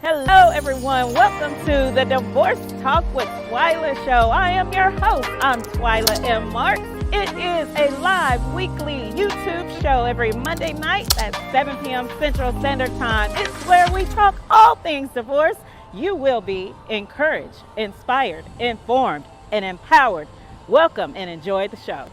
Hello, everyone. Welcome to the Divorce Talk with Twyla show. I am your host. I'm Twyla M. Marks. It is a live weekly YouTube show every Monday night at 7 p.m. Central Standard Time. It's where we talk all things divorce. You will be encouraged, inspired, informed, and empowered. Welcome and enjoy the show.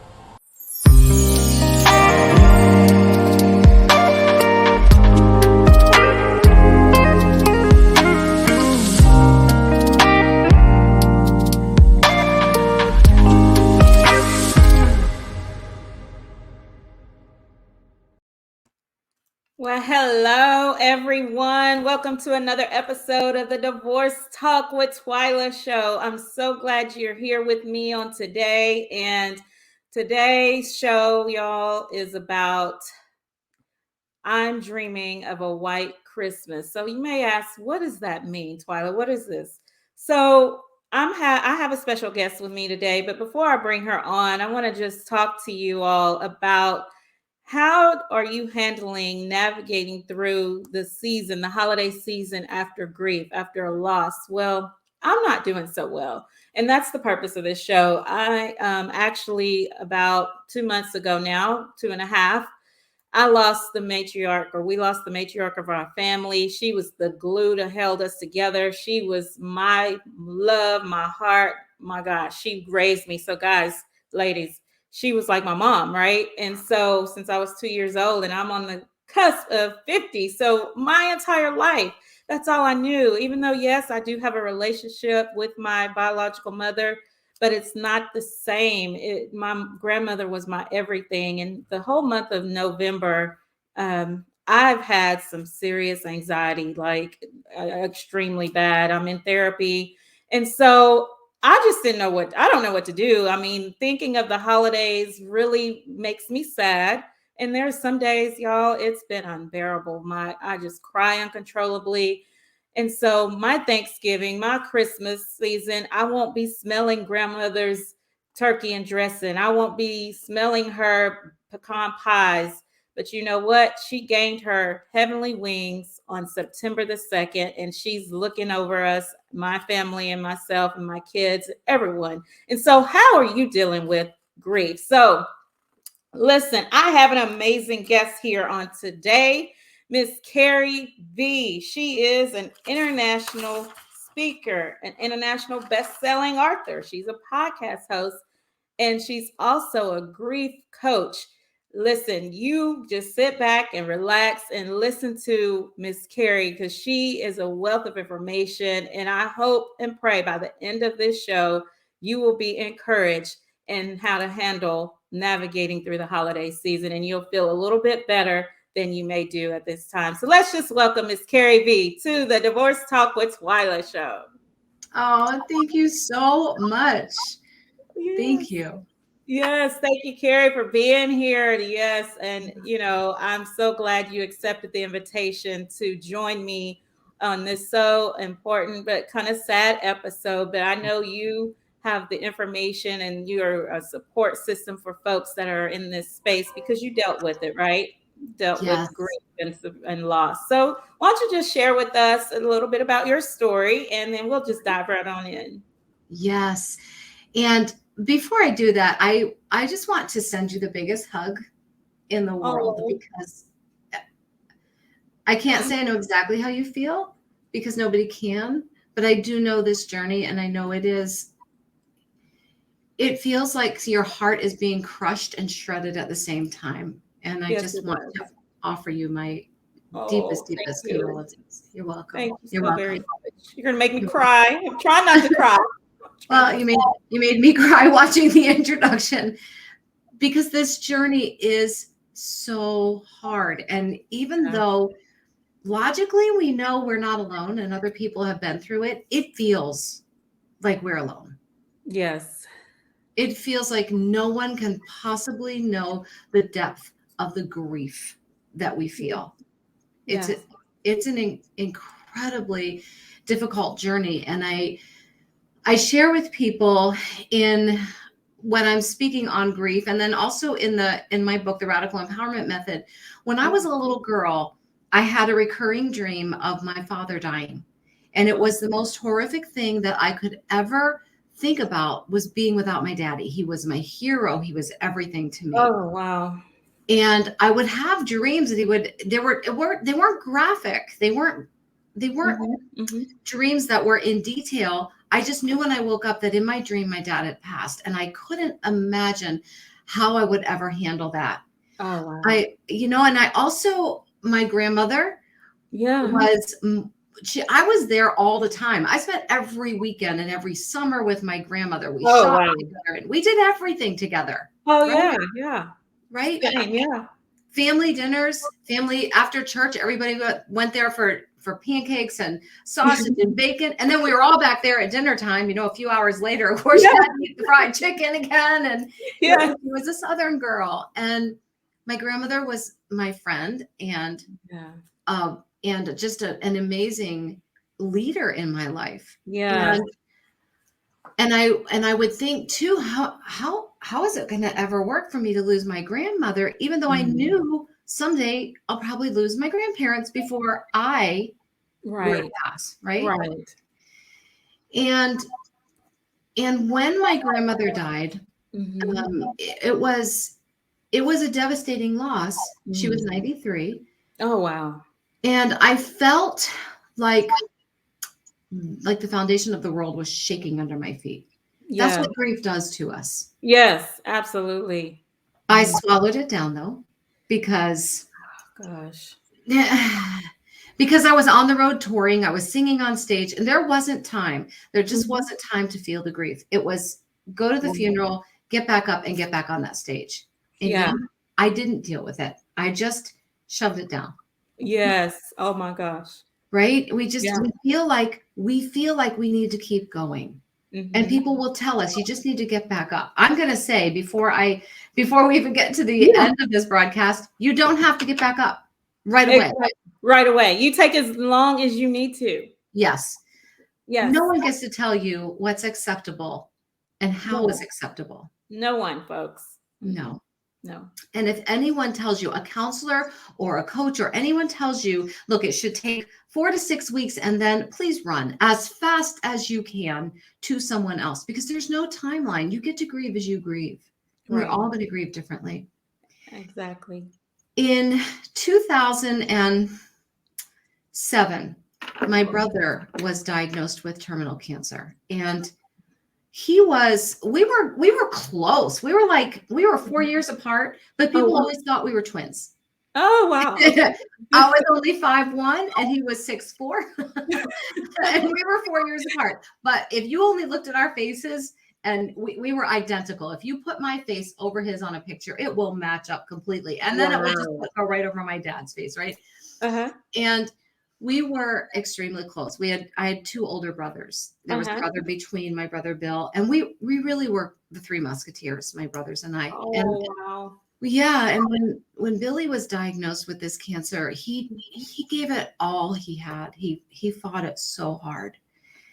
Well, hello, everyone. Welcome to another episode of the Divorce Talk with Twyla show. I'm so glad you're here with me on today. And today's show, y'all, is about I'm dreaming of a white Christmas. So you may ask, what does that mean, Twyla? What is this? So I have a special guest with me today. But before I bring her on, I want to just talk to you all about how are you navigating through the season, the holiday season after grief, after a loss? Well, I'm not doing so well. And that's the purpose of this show. I actually about 2 months ago now, 2.5, we lost the matriarch of our family. She was the glue that held us together. She was my love, my heart. My gosh, she raised me. So guys, ladies, she was like my mom, right? And so since I was 2 years old and I'm on the cusp of 50, so my entire life, that's all I knew. Even though, yes, I do have a relationship with my biological mother, but it's not the same. My grandmother was my everything. And the whole month of November, I've had some serious anxiety, like extremely bad. I'm in therapy. And so I don't know what to do. I mean, thinking of the holidays really makes me sad. And there's some days, y'all, it's been unbearable. I just cry uncontrollably. And so my Thanksgiving, my Christmas season, I won't be smelling grandmother's turkey and dressing. I won't be smelling her pecan pies. But you know what? She gained her heavenly wings on September the 2nd, and she's looking over us, my family and myself and my kids, everyone. And so how are you dealing with grief? So listen, I have an amazing guest here on today, Miss Carree V. She is an international speaker, an international best-selling author. She's a podcast host, and she's also a grief coach. Listen, you just sit back and relax and listen to Miss Carree because she is a wealth of information. And I hope and pray by the end of this show, you will be encouraged in how to handle navigating through the holiday season, and you'll feel a little bit better than you may do at this time. So let's just welcome Miss Carree V to the Divorce Talk with Twyla show. Oh, thank you so much. Yes. Thank you. Yes, thank you, Carree, for being here. Yes, and I'm so glad you accepted the invitation to join me on this so important but kind of sad episode. But I know you have the information and you're a support system for folks that are in this space because you dealt with it, right? Dealt Yes. with grief and loss. So why don't you just share with us a little bit about your story, and then we'll just dive right on in. Yes. And before I do that, I just want to send you the biggest hug in the world because I can't say I know exactly how you feel because nobody can, but I do know this journey, and I know it feels like your heart is being crushed and shredded at the same time. And I just want to offer you my deepest condolences. You're welcome. Thank you You're so welcome. very much. You're gonna make me cry. I'm trying not to cry. Well, you made me cry watching the introduction because this journey is so hard. And even though logically we know we're not alone and other people have been through it, it feels like we're alone. Yes. It feels like no one can possibly know the depth of the grief that we feel. It's an incredibly difficult journey. And I share with people when I'm speaking on grief, and then also in my book, The Radical Empowerment Method. When I was a little girl, I had a recurring dream of my father dying. And it was the most horrific thing that I could ever think about, was being without my daddy. He was my hero. He was everything to me. Oh, wow. And I would have dreams that they weren't graphic. They weren't dreams that were in detail. I just knew when I woke up that in my dream, my dad had passed, and I couldn't imagine how I would ever handle that. Oh, wow. And I also, my grandmother was, I was there all the time. I spent every weekend and every summer with my grandmother. We shot together and we did everything together. Oh, right? yeah. Right? Same, yeah. Family dinners, family after church, everybody went there for pancakes and sausage and bacon. And then we were all back there at dinner time, a few hours later. Of course, you had to eat the fried chicken again. And it was a Southern girl. And my grandmother was my friend and just an amazing leader in my life. Yeah. And I would think too, how is it going to ever work for me to lose my grandmother, even though I knew someday I'll probably lose my grandparents before I were to pass, right? And when my grandmother died, it was a devastating loss. She was 93. Oh, wow. And I felt like the foundation of the world was shaking under my feet. Yeah. That's what grief does to us. Yes, absolutely. I swallowed it down though, because because I was on the road touring, I was singing on stage, and there wasn't time. There just wasn't time to feel the grief. It was go to the funeral, get back up, and get back on that stage. And I didn't deal with it. I just shoved it down. Yes. Oh my gosh. Right? We feel like we need to keep going. And people will tell us, you just need to get back up. I'm going to say before we even get to the end of this broadcast, you don't have to get back up right away. Right away. You take as long as you need to. Yes. No one gets to tell you what's acceptable and how is acceptable. No one, folks. No. And if anyone tells you, a counselor or a coach or anyone tells you, look, it should take 4 to 6 weeks and then please run as fast as you can to someone else, because there's no timeline. You get to grieve as you grieve. We're all going to grieve differently. Exactly. In 2007, my brother was diagnosed with terminal cancer, and we were close. We were 4 years apart, but people always thought we were twins. Oh, wow. I was only 5'1" and he was 6'4". And we were 4 years apart. But if you only looked at our faces, and we were identical. If you put my face over his on a picture, it will match up completely. And then it will just go right over my dad's face, right? And we were extremely close. I had 2 older brothers. There was a brother between my brother Bill, and we really were the 3 Musketeers, my brothers and I. Oh, wow. Yeah, and when Billy was diagnosed with this cancer, he gave it all he had. He fought it so hard.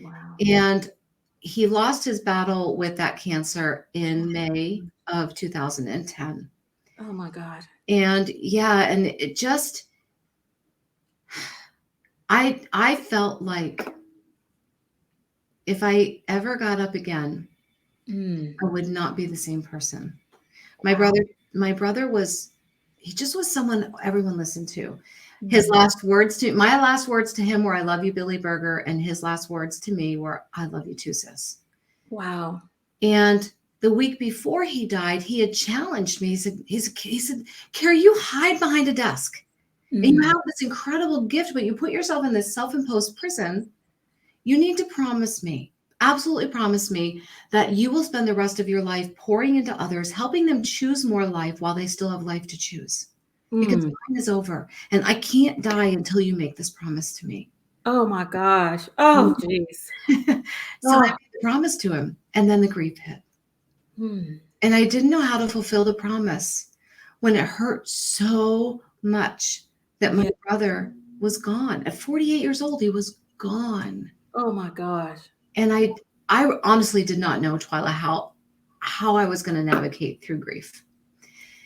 Wow. And he lost his battle with that cancer in May of 2010. Oh my God. And and it just, I felt like if I ever got up again, I would not be the same person. My brother he just was someone everyone listened to. My last words to him were, "I love you, Billy Berger," and his last words to me were, "I love you too, sis." Wow. And the week before he died, he had challenged me. He said, "Carree, you hide behind a desk. And you have this incredible gift, but you put yourself in this self-imposed prison. You need to promise me, absolutely promise me, that you will spend the rest of your life pouring into others, helping them choose more life while they still have life to choose. Because mine is over, and I can't die until you make this promise to me." Oh my gosh. Oh, geez. So I made the promise to him, and then the grief hit. And I didn't know how to fulfill the promise when it hurt so much that my brother was gone. At 48 years old, he was gone. Oh my gosh. And I honestly did not know, Twyla, how I was going to navigate through grief.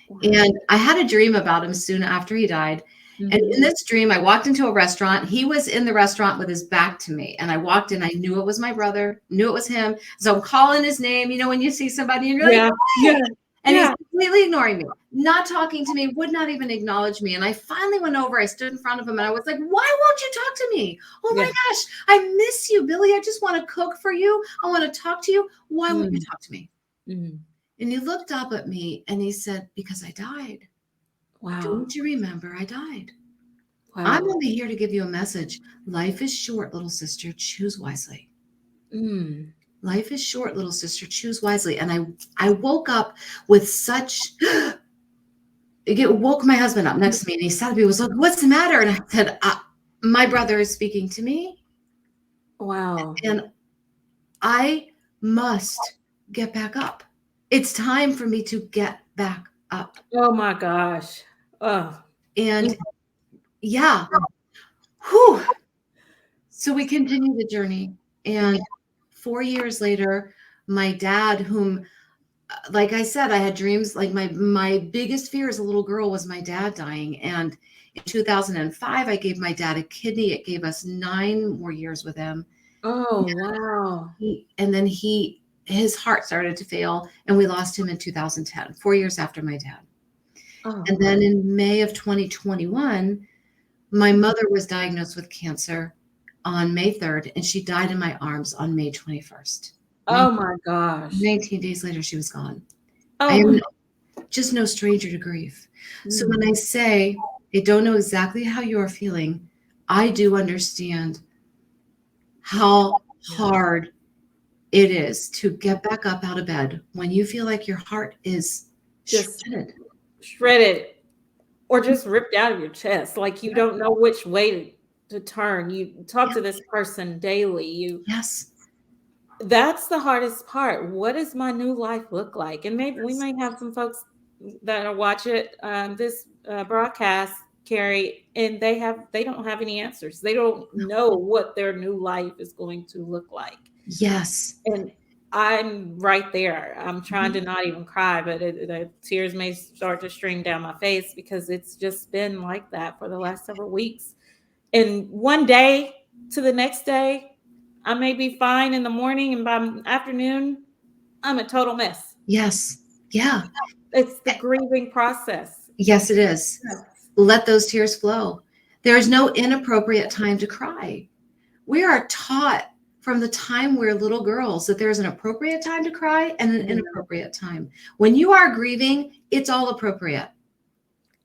Wow. And I had a dream about him soon after he died. And in Mhm. this dream, I walked into a restaurant. He was in the restaurant with his back to me. And I walked in. I knew it was my brother, knew it was him. So I'm calling his name. You know, when you see somebody and you're like, Yeah. hey. Yeah. And he's Yeah. completely ignoring me, not talking to me, would not even acknowledge me. And I finally went over. I stood in front of him and I was like, why won't you talk to me? Oh my Yeah. gosh, I miss you, Billy. I just want to cook for you. I want to talk to you. Why won't you Mm. talk to me? Mm. And he looked up at me and he said, because I died. Wow. Don't you remember I died? I'm Wow. only here to give you a message. Life is short, little sister. Choose wisely. Mm. Life is short, little sister. Choose wisely. And I woke up with such, it woke my husband up next to me and he said to me, was like, what's the matter? And I said, my brother is speaking to me Wow. and I must get back up. It's time for me to get back up. Oh my gosh. Oh. And yeah, whew. So we continue the journey. And 4 years later, my dad, whom, like I said, I had dreams. Like my biggest fear as a little girl was my dad dying. And in 2005, I gave my dad a kidney. It gave us 9 more years with him. Oh, wow. And then his heart started to fail, and we lost him in 2010, 4 years after my dad. Oh. And then in May of 2021, my mother was diagnosed with cancer on May 3rd, and she died in my arms on May 21st. Oh my gosh. 19 days later, she was gone. I Oh am my. just no stranger to grief. So Mm. when I say I don't know exactly how you're feeling, I do understand how Yeah. hard it is to get back up out of bed when you feel like your heart is Just shredded. shredded or just ripped out of your chest. Like you don't know which way to turn. You talk Yeah. to this person daily. Yes. That's the hardest part. What does my new life look like? And maybe we Yes. may have some folks that watch it, this broadcast, Carrie, and they don't have any answers. They don't know what their new life is going to look like. Yes. And I'm right there. I'm trying Mhm. to not even cry, but the tears may start to stream down my face because it's just been like that for the last several weeks. And one day to the next day, I may be fine in the morning, and by afternoon, I'm a total mess. Yes. Yeah. It's the grieving process. Yes, it is. Yes. Let those tears flow. There is no inappropriate time to cry. We are taught from the time we're little girls that there's an appropriate time to cry and an Mm, inappropriate time. When you are grieving, it's all appropriate.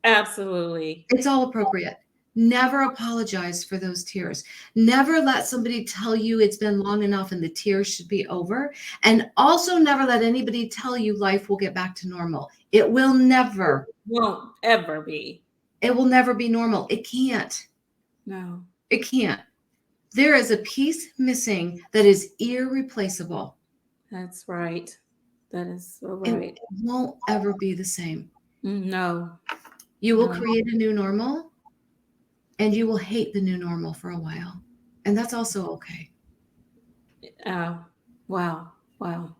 absolutely. It's all appropriate. Never apologize for those tears. Never let somebody tell you it's been long enough and the tears should be over. And also never let anybody tell you life will get back to normal. It will never. Won't ever be. It will never be normal. It can't. No, It can't. There is a piece missing that is irreplaceable. that's right. That is so It right. won't ever be the same. No, You will no. create a new normal and you will hate the new normal for a while. And that's also okay. Oh, wow. Wow.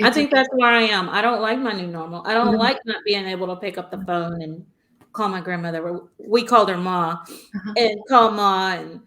I It's think okay. that's where I am. I don't like my new normal. I don't Mhm. like not being able to pick up the phone and call my grandmother. We called her Ma, Uh-huh. and call Ma and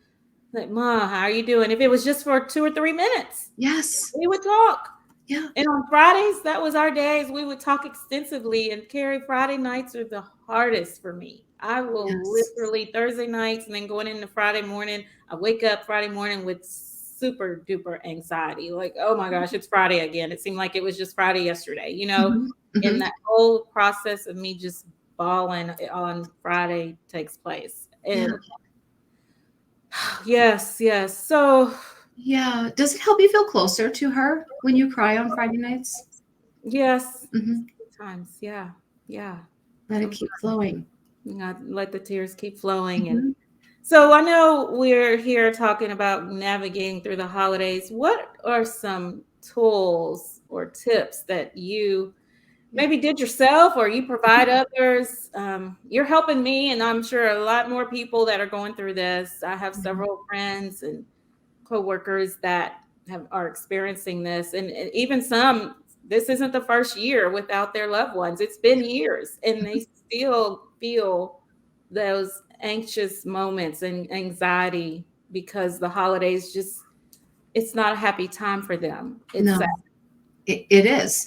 like, "Ma, how are you doing?" If it was just for 2 or 3 minutes, Yes. we would talk. Yeah. And on Fridays, that was our days. We would talk extensively, and Carrie, Friday nights are the hardest for me. I will Yes. literally Thursday nights and then going into Friday morning, I wake up Friday morning with super duper anxiety. Like, oh my gosh, it's Friday again. It seemed like it was just Friday yesterday, Mhm. And Mhm. that whole process of me just bawling on Friday takes place. Yeah. And yes, yes. So Yeah. Does it help you feel closer to her when you cry on Friday nights? yes, Mhm. sometimes, yeah, yeah. Let it Sometimes. keep flowing. Let the tears keep flowing. And Mhm. so I know we're here talking about navigating through the holidays. What are some tools or tips that you Yeah. maybe did yourself or you provide others? You're helping me, and I'm sure a lot more people that are going through this. I have Yeah. several friends and coworkers that are experiencing this, and even some. This isn't the first year without their loved ones. It's been years, and they still feel those anxious moments and anxiety because the holidays just, it's not a happy time for them. It's No, sad. it is.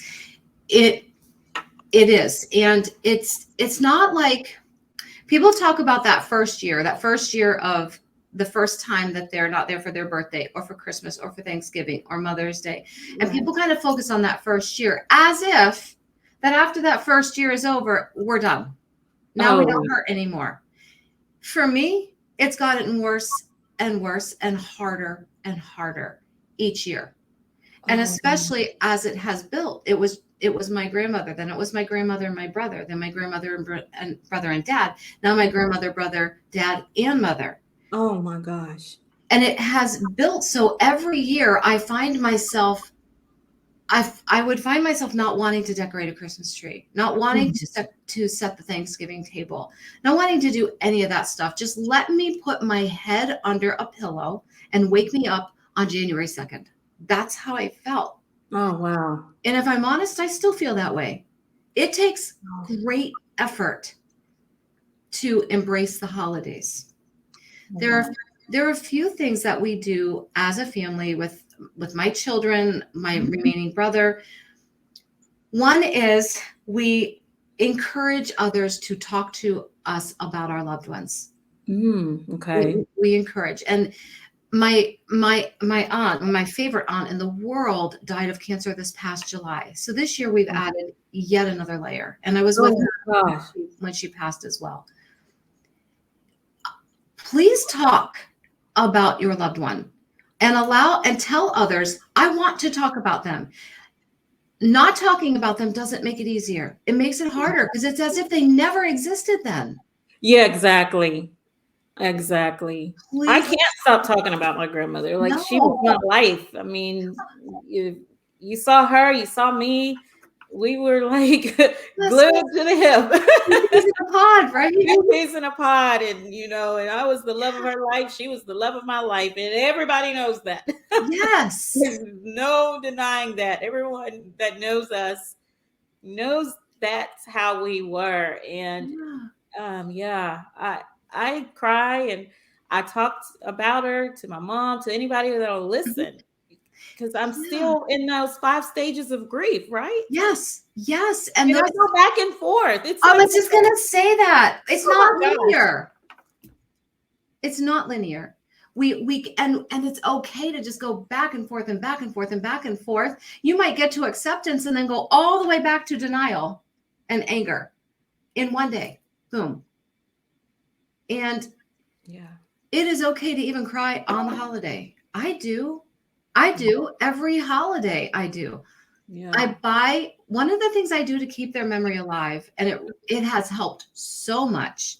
It it is. And it's not like people talk about that first year of the first time that they're not there for their birthday or for Christmas or for Thanksgiving or Mother's Day. And Right. people kind of focus on that first year as if that after that first year is over, we're done. Now we Oh, don't hurt anymore. For me, it's gotten worse and worse and harder each year. And oh, especially as it has built. It was my grandmother, then it was my grandmother and my brother, then my grandmother and brother and dad, now my grandmother, brother, dad, and mother. oh my gosh. And it has built. So every year I find myself, I would find myself not wanting to decorate a Christmas tree, not wanting Mhm. to set the Thanksgiving table, not wanting to do any of that stuff. Just let me put my head under a pillow and wake me up on January 2nd. That's how I felt. Oh, wow. And if I'm honest, I still feel that way. It takes Oh, great effort to embrace the holidays. There are wow. there are a few things that we do as a family with my children, my remaining brother. One is we encourage others to talk to us about our loved ones. Okay. We encourage. And my aunt, my favorite aunt in the world, died of cancer this past July. So this year we've added yet another layer. And I was with Oh her my gosh. when she passed as well. Please talk about your loved one and allow and tell others, I want to talk about them. Not talking about them doesn't make it easier. It makes it harder because it's as if they never existed then. Yeah, exactly. Exactly. I Please, can't stop talking about my grandmother. Like, she was no. my life. I mean, you saw her, you saw me. We were like Yes, glued to the hip. babies in a pod, right? Two peas in a pod, and and I was the love of her life. She was the love of my life, and everybody knows that. Yes. There's no denying that. Everyone that knows us knows that's how we were. And Yeah. yeah, I cry and I talked about her to my mom, to anybody that'll Mhm. listen, because I'm Yeah. still in those 5 stages of grief, right? Yes. Yes. And And I those, go back and forth. It's I like, was just gonna say that. It's not oh my gosh. linear. It's not linear. And it's okay to just go back and forth and back and forth and back and forth. You might get to acceptance and then go all the way back to denial and anger in one day. Boom. And Yeah. it is okay to even cry on the holiday. I do. I do. Every holiday I do. Yeah. I buy one of the things I do to keep their memory alive, and it has helped so much,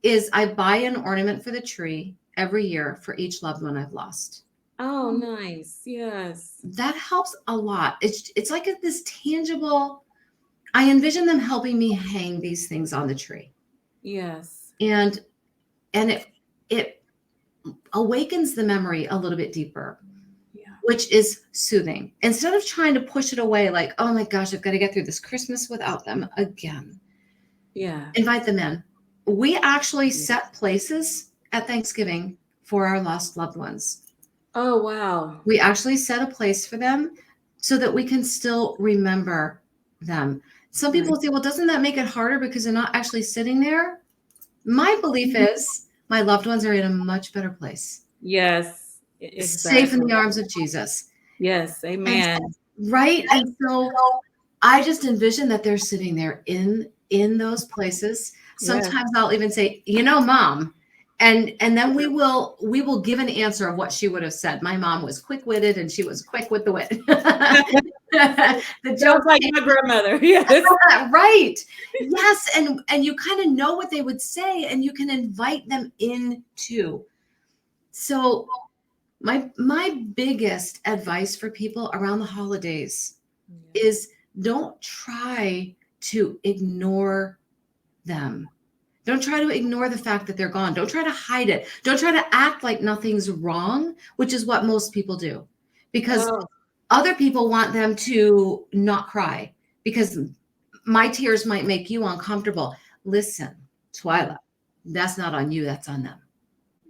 is I buy an ornament for the tree every year for each loved one I've lost. Oh, nice. Yes. That helps a lot. It's like this tangible. I envision them helping me hang these things on the tree, Yes. and it awakens the memory a little bit deeper, Yeah. which is soothing. Instead of trying to push it away, like, oh my gosh, I've got to get through this Christmas without them again. Yeah. Invite them in. We actually set places at Thanksgiving for our lost loved ones. Oh, wow. We actually set a place for them so that we can still remember them. Some people Nice. say, well, doesn't that make it harder because they're not actually sitting there? My belief is my loved ones are in a much better place, Yes. safe in Exactly. the arms of Jesus. Yes. And Amen. right. And so I just envision that they're sitting there in those places. Yes. Sometimes I'll even say, mom, and then we will give an answer of what she would have said. My mom was quick-witted and she was quick with the wit. The joke, Sounds like my grandmother. Yes. right? Yes, and you kind of know what they would say, and you can invite them in too. So my biggest advice for people around the holidays is don't try to ignore them. Don't try to ignore the fact that they're gone. Don't try to hide it. Don't try to act like nothing's wrong, which is what most people do. Because Oh, other people want them to not cry because my tears might make you uncomfortable. Listen, yeah. Twyla, That's not on you, that's on them.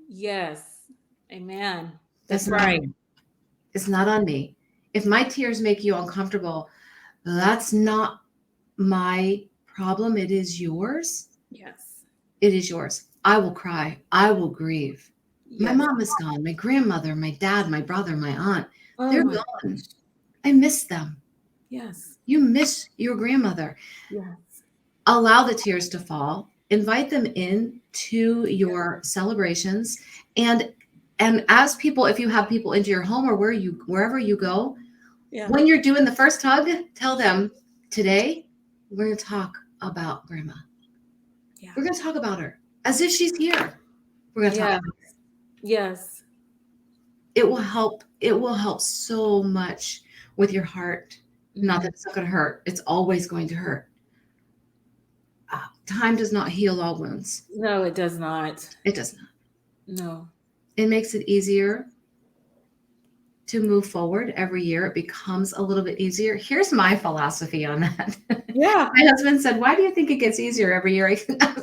Yes. Amen. That's That's not on right. me. It's not on me. If my tears make you uncomfortable, that's not my problem. It is yours. Yes. It is yours. I will cry. I will grieve. My Yes. mom is gone. My grandmother, my dad, my brother, my aunt, Oh they're my gone. gosh. I miss them. Yes. You miss your grandmother. Yes. Allow the tears to fall. Invite them in to your celebrations. And as people, if you have people into your home or wherever you go, Yeah. when you're doing the first hug, tell them today we're going to talk about grandma. Yeah. We're going to talk about her as if she's here. We're going to talk. Yeah. Yes. It will help. It will help so much with your heart. Not that Mhm. it's not going to hurt. It's always going to hurt. Time does not heal all wounds. No, it does not. It does not. No. It makes it easier to move forward every year. It becomes a little bit easier. Here's my philosophy on that. Yeah. My husband said, "Why do you think it gets easier every year?"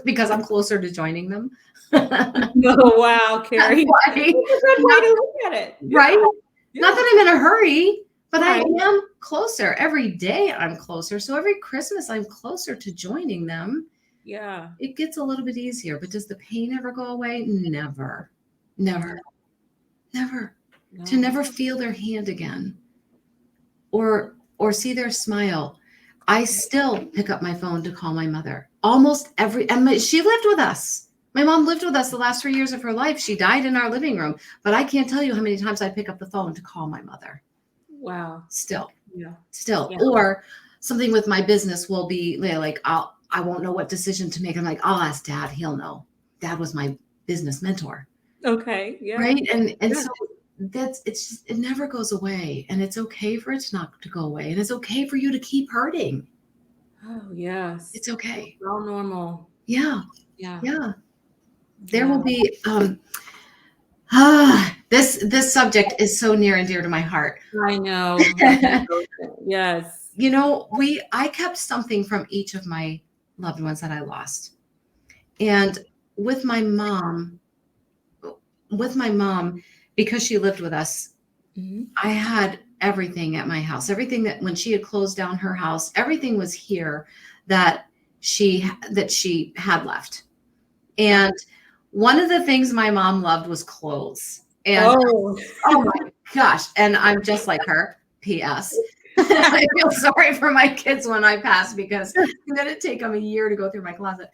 Because I'm closer to joining them. That's Oh, wow, Carrie. why. That's a good way to look at it. Right? Yeah. Not Yeah. that I'm in a hurry, but I Right. am closer. Every day I'm closer. So every Christmas I'm closer to joining them. Yeah. It gets a little bit easier. But does the pain ever go away? Never. Never. Never. To No. never feel their hand again or see their smile. I still pick up my phone to call my mother. Almost every she lived with us. My mom lived with us the last 3 years of her life. She died in our living room, but I can't tell you how many times I pick up the phone to call my mother. Wow. Still. Yeah. Still. Yeah. Or something with my business will be like I won't know what decision to make. I'm like, I'll ask dad, he'll know. Dad was my business mentor. Okay. Yeah. Right? And Yeah. so it's just it never goes away. And it's okay for it not to go away. And it's okay for you to keep hurting. Oh, yes. It's okay. All normal. Yeah. Yeah. Yeah. There Yeah. will be this subject is so near and dear to my heart. I know. I know. Yes. You know, I kept something from each of my loved ones that I lost. And with my mom, with my mom, because she lived with us, Mhm. I had everything at my house. Everything that when she had closed down her house, everything was here that she had left. And one of the things my mom loved was clothes. And Oh. oh my gosh, and I'm just like her. PS. I feel sorry for my kids when I pass because I'm going to take them a year to go through my closet.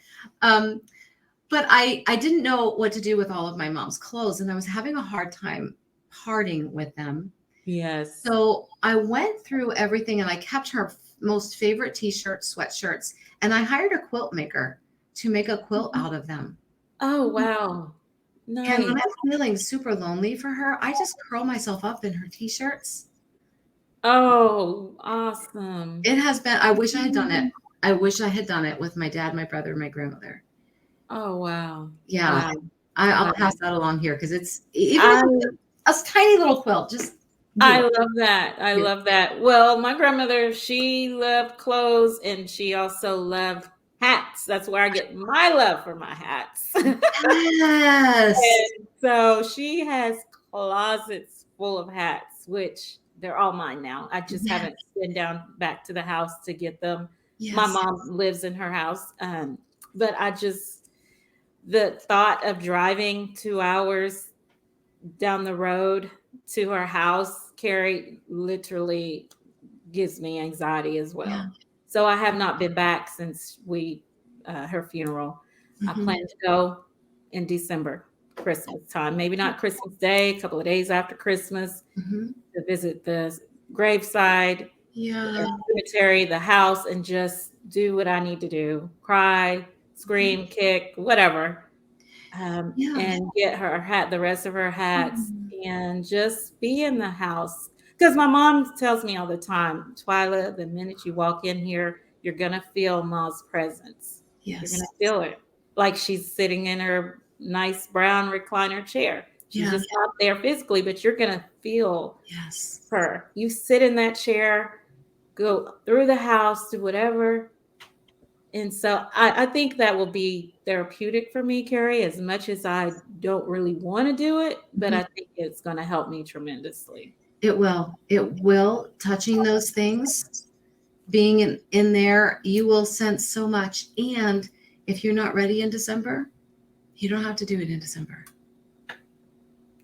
But I didn't know what to do with all of my mom's clothes, and I was having a hard time parting with them. Yes. So I went through everything and I kept her most favorite t-shirts, sweatshirts, and I hired a quilt maker to make a quilt out of them. Oh, wow. And when Nice. I'm feeling super lonely for her, I just curl myself up in her t-shirts. Oh, awesome. It has been, I wish I had done it. I wish I had done it with my dad, my brother, and my grandmother. Oh, wow. Yeah. Wow. I'll Wow. pass that along here because it's even if I it's a tiny little quilt, just do I it. love that. I Do love that. Well, my grandmother, she loved clothes and she also loved hats. That's where I get my love for my hats. it. Yes. So she has closets full of hats, which they're all mine now. I just Yes. haven't been down back to the house to get them. My Yes. mom lives in her house. But the thought of driving 2 hours down the road to her house, Carrie, literally gives me anxiety as Yeah. well. So I have not been back since her funeral. I Mhm. plan to go in December, Christmas time. Maybe not Christmas Day, a couple of days after Christmas Mhm. to visit the graveside, Yeah. the cemetery, the house, and just do what I need to do. Cry, Mhm. scream, kick, whatever, Yeah. and get her hat, the rest of her hats, Mhm. and just be in the house. Because my mom tells me all the time, Twyla, the minute you walk in here, you're gonna feel Ma's presence. You're gonna Yes. feel it, like she's sitting in her nice brown recliner chair. She's Yeah. just not there physically, but you're gonna feel Yes. her. You sit in that chair, go through the house, do whatever, And so I think that will be therapeutic for me, Carrie, as much as I don't really want to do it, but Mhm. I think it's going to help me tremendously. It will. It will. Touching those things, being in there, you will sense so much. And if you're not ready in December, you don't have to do it in December.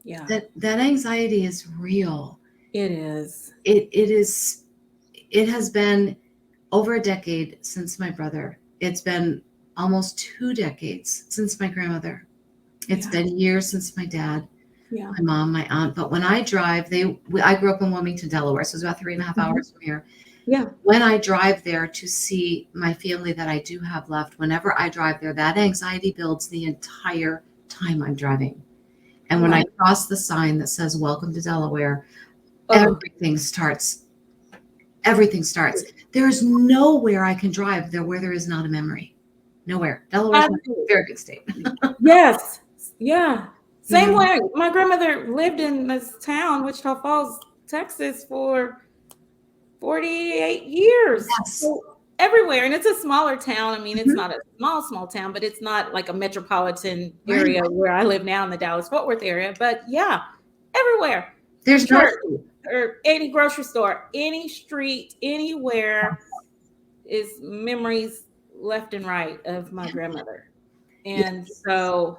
Yeah, That anxiety is real. it is. It is. It has been over a decade since my brother. It's been almost 2 decades since my grandmother. It's Yeah, been years since my dad, yeah. my mom, my aunt. But when I drive, I grew up in Wilmington, Delaware, so it's about 3.5 Mhm. hours from here. Yeah. When I drive there to see my family that I do have left, whenever I drive there, that anxiety builds the entire time I'm driving. And when I Right. cross the sign that says "Welcome to Delaware," Oh, everything starts. Everything starts. There is nowhere I can drive there where there is not a memory. Nowhere. Delaware is a absolutely. very good state. Yes. Yeah. You Same know? way. My grandmother lived in this town, Wichita Falls, Texas, for 48 years. Yes. So everywhere. And it's a smaller town. I mean, it's Mhm. not a small town, but it's not like a metropolitan Right. area where I live now in the Dallas Fort Worth area. But yeah, everywhere. There's no Church food. or any grocery store, any street, anywhere is memories left and right of my grandmother. And Yes. so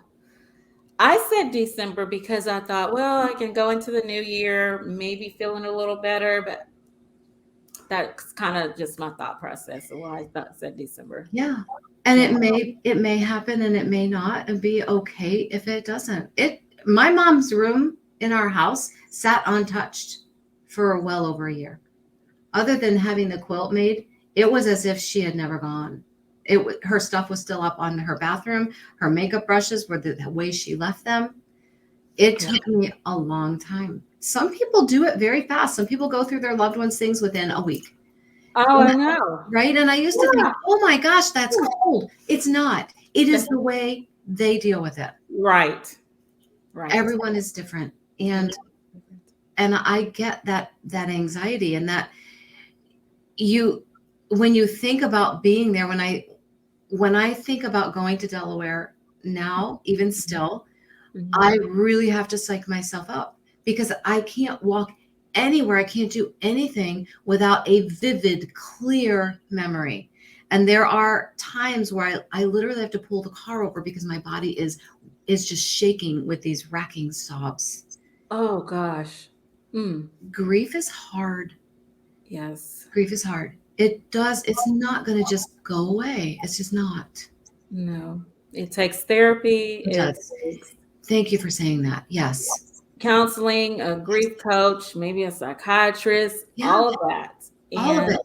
I said December because I thought, well, I can go into the new year, maybe feeling a little better, but that's kind of just my thought process of why I thought said December. Yeah. And Yeah. it may happen and it may not and be okay if it doesn't. My mom's room in our house sat untouched for well over a year. Other than having the quilt made, it was as if she had never gone. Her stuff was still up on her bathroom. Her makeup brushes were the way she left them. It Yeah. took me a long time. Some people do it very fast. Some people go through their loved ones' things within a week. Oh, And I know. right? And I used to think, Yeah. oh my gosh, that's cold. It's not. It is That's the way they deal with it. right. Right. Everyone is different. And Everyone is different. I get that anxiety and that you when you think about being there, when I think about going to Delaware now, even still, Mhm. I really have to psych myself up because I can't walk anywhere. I can't do anything without a vivid, clear memory. And there are times where I literally have to pull the car over because my body is just shaking with these racking sobs. Oh gosh. Mm. Grief is hard. Yes. Grief is hard. It's not going to just go away. It's just not. No. It takes therapy. It It does. takes Thank you for saying that. Yes. counseling, a Yes. grief coach, maybe a psychiatrist, Yeah. all of that. All of And it.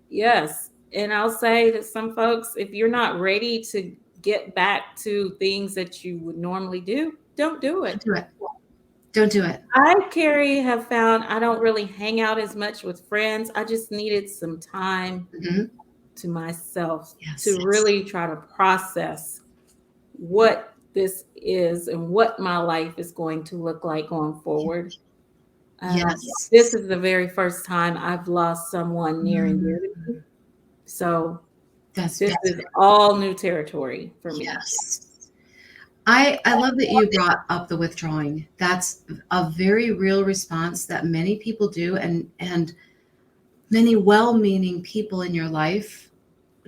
yes, and I'll say to some folks, if you're not ready to get back to things that you would normally do, don't do Don't it. do it. Don't do it. I, Carrie, have found I don't really hang out as much with friends. I just needed some time Mhm. to myself Yes. to really try to process what this is and what my life is going to look like going forward. Yes. This is the very first time I've lost someone near and dear Mm, to me. So that's this is very, all new territory for me. yes. I love that you brought up the withdrawing. That's a very real response that many people do, and many well-meaning people in your life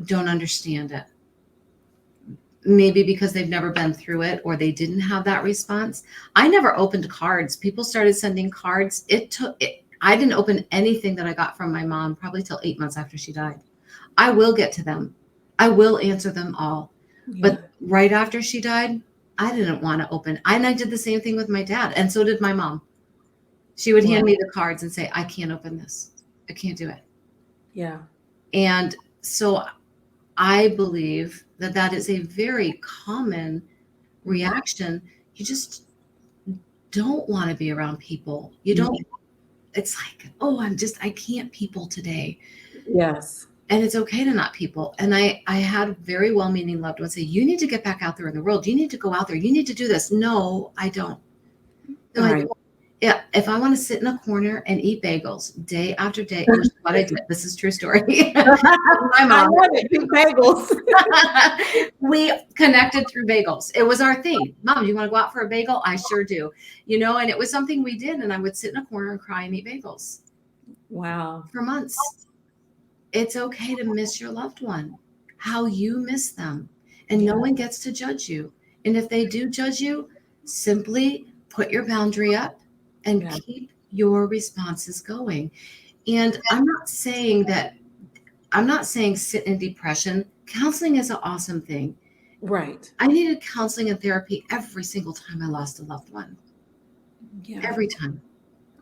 don't understand it. Maybe because they've never been through it or they didn't have that response. I never opened cards. People started sending cards. I didn't open anything that I got from my mom probably till 8 months after she died. I will get to them. I will answer them all. Yeah. But right after she died, I didn't want to open. And I did the same thing with my dad. And so did my mom. She would Wow. hand me the cards and say, I can't open this. I can't do it. Yeah. And so I believe that that is a very common reaction. You just don't want to be around people. You don't, it's like, oh, I can't people today. Yes. And it's okay to not people. And I had very well-meaning loved ones say, you need to get back out there in the world. You need to go out there. You need to do this. No, I don't. No, I Right. don't. Yeah, if I want to sit in a corner and eat bagels day after day, which is what I did. This is true story. My I mom. love it. You bagels. We connected through bagels. It was our thing. Mom, do you want to go out for a bagel? I sure do. And it was something we did. And I would sit in a corner and cry and eat bagels Wow. for months. It's okay to miss your loved one, how you miss them. And no one gets to judge you. And if they do judge you, simply put your boundary up and keep your responses going. And I'm not saying sit in depression. Counseling is an awesome thing. Right. I needed counseling and therapy every single time I lost a loved one. Yeah. Every time.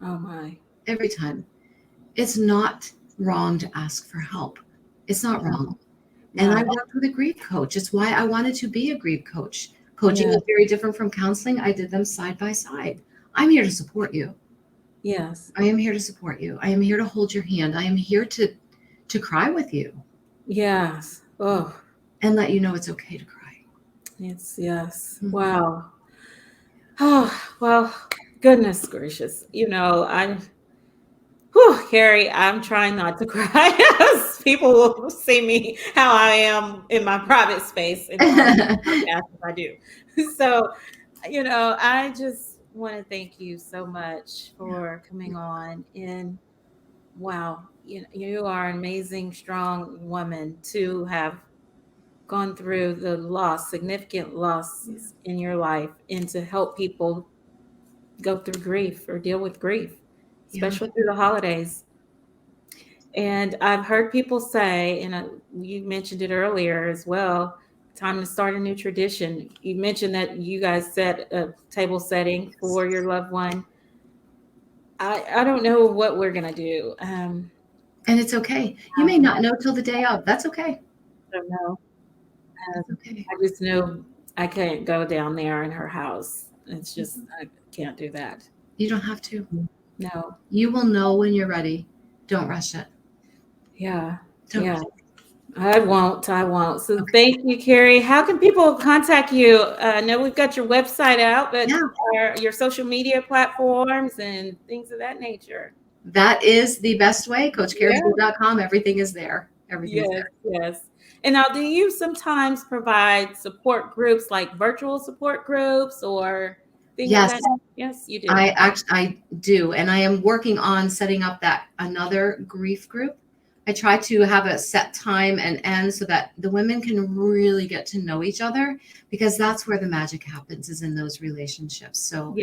Oh my. Every time. It's not wrong to ask for help. It's not wrong. And I worked with a grief coach. It's why I wanted to be a grief coach. Coaching is very different from counseling. I did them side by side. I'm here to support you. Yes. I am here to support you. I am here to hold your hand. I am here to cry with you. Yes. Oh. And let you know it's okay to cry. Yes. Mm-hmm. Wow. Oh, well, goodness gracious. Carree, I'm trying not to cry. People will see me how I am in my private space and if I do. So, I just want to thank you so much for coming on. And wow, you are an amazing, strong woman to have gone through the significant losses in your life, and to help people go through grief or deal with grief, especially through the holidays. And I've heard people say, and you mentioned it earlier as well, time to start a new tradition. You mentioned that you guys set a table setting for your loved one. I don't know what we're going to do. And it's okay. You may not know till the day of. That's okay. I don't know. That's okay. I just know I can't go down there in her house. It's just, I can't do that. You don't have to. No. You will know when you're ready. Don't rush it. Yeah. Don't rush it. I won't. So thank you, Carree. How can people contact you? I know we've got your website out, but your social media platforms and things of that nature. That is the best way. CoachCarree.com. Everything is there. Everything's there. Yes. And now, do you sometimes provide support groups, like virtual support groups or things like that? Yes, you do. I do. And I am working on setting up another grief group. I try to have a set time and end so that the women can really get to know each other, because that's where the magic happens, is in those relationships. So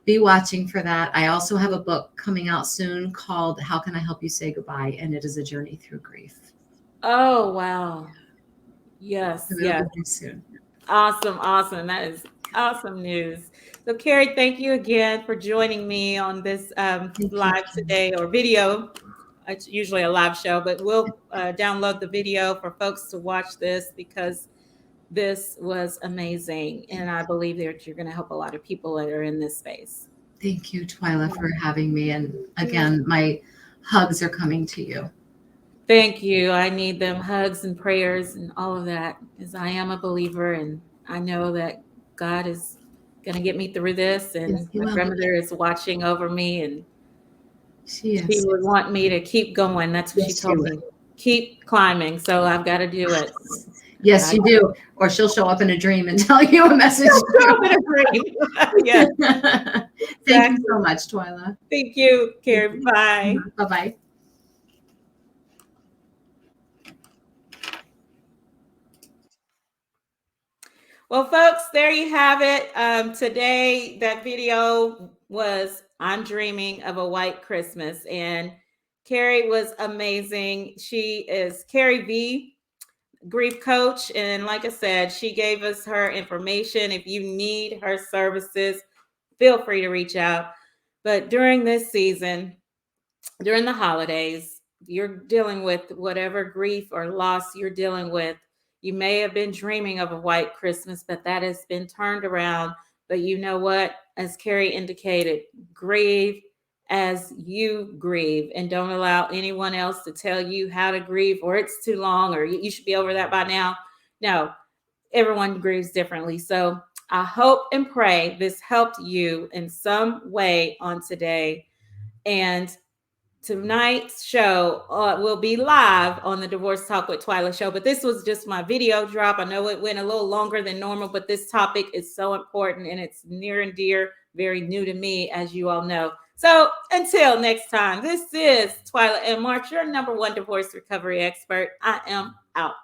be watching for that. I also have a book coming out soon called How Can I Help You Say Goodbye? And it is a journey through grief. Oh, wow. Yes. Soon. Awesome. That is awesome news. So, Carree, thank you again for joining me on this live today, or video. It's usually a live show, but we'll download the video for folks to watch this, because this was amazing. And I believe that you're going to help a lot of people that are in this space. Thank you, Twyla, for having me. And again, my hugs are coming to you. Thank you. I need them, hugs and prayers and all of that, because I am a believer, and I know that God is going to get me through this. And my grandmother is watching over me, and she would want me to keep going. That's what she told me. Keep climbing. So I've got to do it. Yes, you do. Or she'll show up in a dream and tell you a message. Yes. Thank you so much, Twyla. Thank you, Carree. Bye. Bye-bye. Well, folks, there you have it. Today, that video was I'm Dreaming of a White Christmas. And Carree was amazing. She is Carree V, grief coach. And like I said, she gave us her information. If you need her services, feel free to reach out. But during this season, during the holidays, you're dealing with whatever grief or loss you're dealing with. You may have been dreaming of a white Christmas, but that has been turned around. But you know what? As Carree indicated, grieve as you grieve, and don't allow anyone else to tell you how to grieve, or it's too long, or you should be over that by now. No, everyone grieves differently. So I hope and pray this helped you in some way on today. And tonight's show will be live on the Divorce Talk with Twyla show, but this was just my video drop. I know it went a little longer than normal, but this topic is so important and it's near and dear, very new to me, as you all know. So until next time, this is Twyla and March, your #1 divorce recovery expert. I am out.